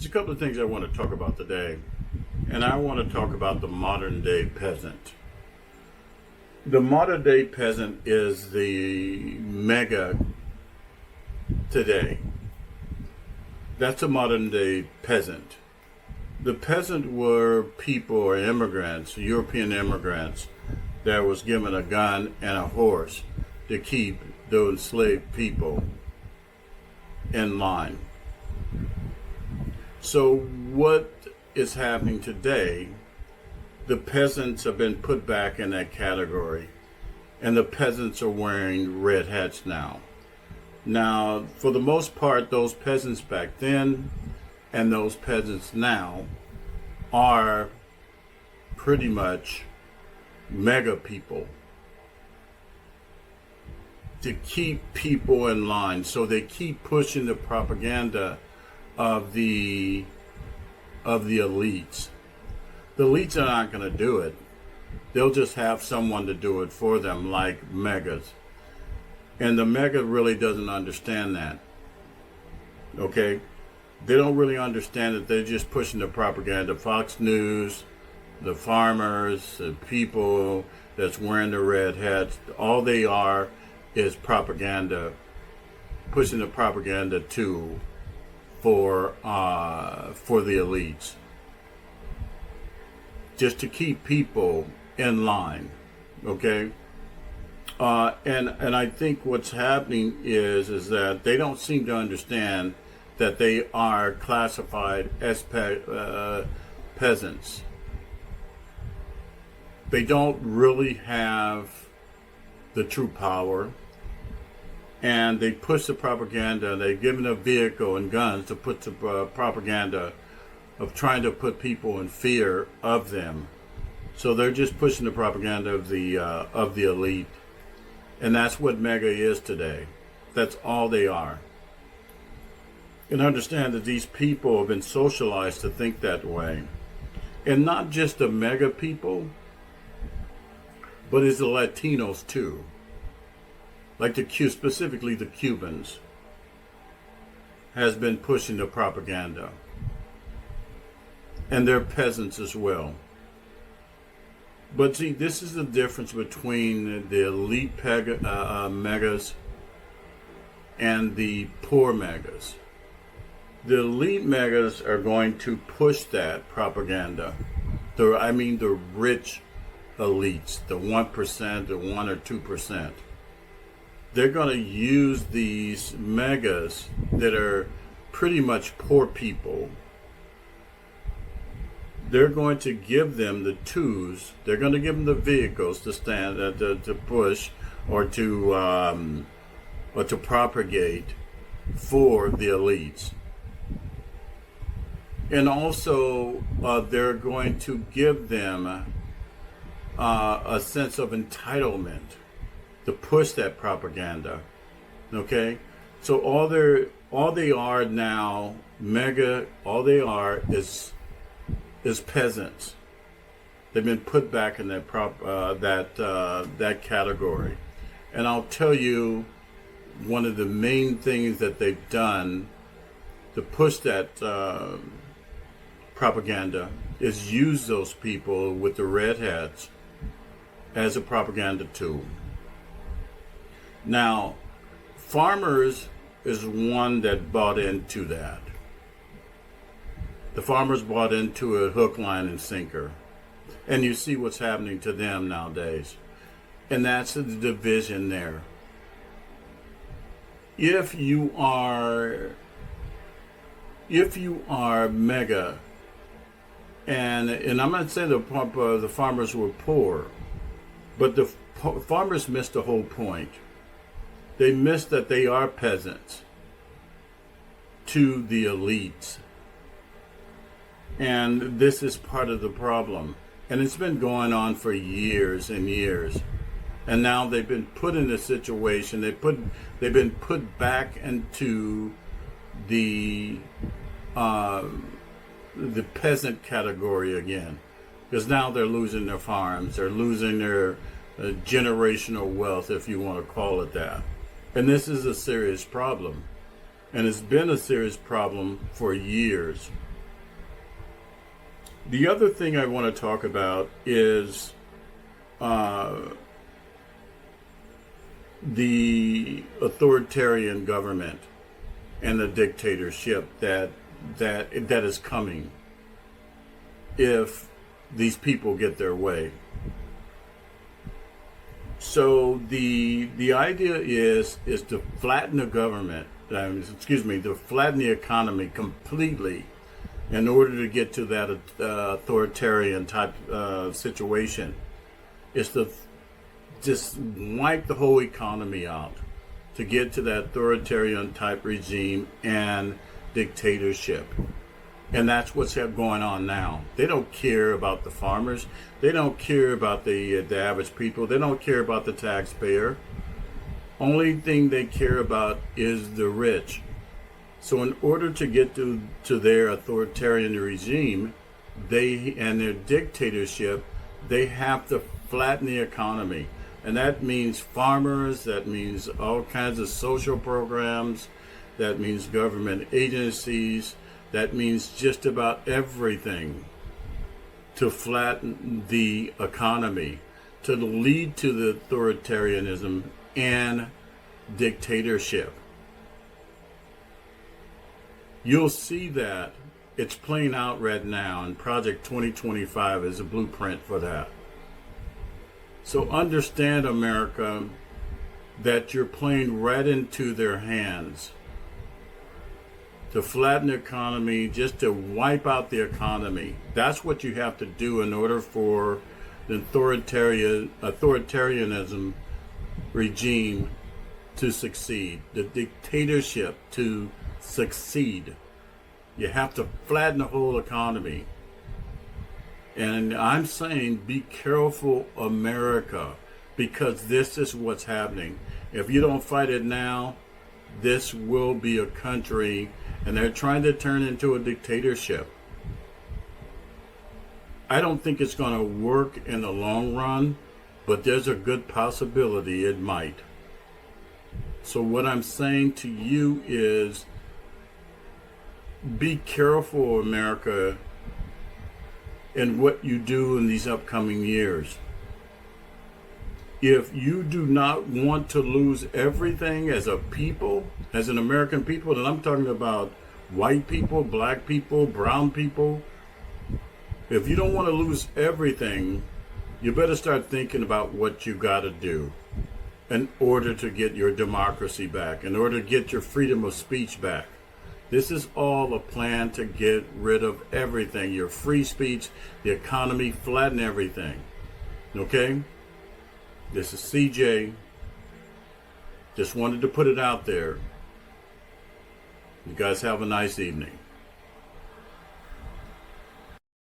There's a couple of things I want to talk about today, and I want to talk about the modern day peasant. The modern day peasant is the mega today. That's a modern day peasant. The peasant were people or immigrants, European immigrants, that was given a gun and a horse to keep those enslaved people in line. So what is happening today, the peasants have been put back in that category, and the peasants are wearing red hats now. Now, for the most part, those peasants back then and those peasants now are pretty much mega people to keep people in line. So they keep pushing the propaganda of the elites. The elites are not going to do it. They'll just have someone to do it for them, like megas. And the mega really doesn't understand that. Okay? They don't really understand that they're just pushing the propaganda. Fox News, the farmers, the people that's wearing the red hats, all they are is propaganda, pushing the propaganda tool for the elites, just to keep people in line, okay? And I think what's happening is that they don't seem to understand that they are classified as peasants. They don't really have the true power. And they push the propaganda. They've given a vehicle and guns to put the propaganda of trying to put people in fear of them. So they're just pushing the propaganda of the elite, and that's what mega is today. That's all they are. And understand that these people have been socialized to think that way, and not just the mega people, but it's the Latinos too. Like specifically the Cubans, has been pushing the propaganda. And they're peasants as well. But see, this is the difference between the elite megas and the poor megas. The elite megas are going to push that propaganda. The rich elites, the 1%, the 1 or 2%. They're going to use these megas that are pretty much poor people. They're going to give them the tools. They're going to give them the vehicles to stand, to push, or to propagate for the elites. And also, they're going to give them a sense of entitlement to push that propaganda. Okay? So all they are now, mega, all they are is peasants. They've been put back in that that category. And I'll tell you, one of the main things that they've done to push that propaganda is use those people with the red hats as a propaganda tool. Now, farmers is one that bought into that. The farmers bought into it hook, line, and sinker. And you see what's happening to them nowadays. And that's the division there. If you are mega, and I'm not saying the farmers were poor, but the farmers missed the whole point. They missed that they are peasants to the elites. And this is part of the problem. And it's been going on for years and years. And now they've been put in a situation, they've been put back into the peasant category again. Because now they're losing their farms, they're losing their generational wealth, if you want to call it that. And this is a serious problem. And it's been a serious problem for years. The other thing I want to talk about is the authoritarian government and the dictatorship that is coming if these people get their way. So the idea is to flatten the government, to flatten the economy completely in order to get to that authoritarian type situation. Is to just wipe the whole economy out to get to that authoritarian type regime and dictatorship. And that's what's going on now. They don't care about the farmers. They don't care about the average people. They don't care about the taxpayer. Only thing they care about is the rich. So in order to get to their authoritarian regime, and their dictatorship, they have to flatten the economy. And that means farmers, that means all kinds of social programs, that means government agencies, that means just about everything to flatten the economy, to lead to the authoritarianism and dictatorship. You'll see that it's playing out right now, and Project 2025 is a blueprint for that. So understand, America, that you're playing right into their hands to flatten the economy, just to wipe out the economy. That's what you have to do in order for the authoritarianism regime to succeed, the dictatorship to succeed. You have to flatten the whole economy. And I'm saying be careful, America, because this is what's happening. If you don't fight it now, this will be a country, and they're trying to turn into a dictatorship. I don't think it's going to work in the long run, but there's a good possibility it might. So what I'm saying to you is be careful, America, in what you do in these upcoming years. If you do not want to lose everything as a people, as an American people, and I'm talking about white people, black people, brown people, if you don't want to lose everything, you better start thinking about what you got to do in order to get your democracy back, in order to get your freedom of speech back. This is all a plan to get rid of everything. Your free speech, the economy, flatten everything. Okay? This is CJ. Just wanted to put it out there. You guys have a nice evening.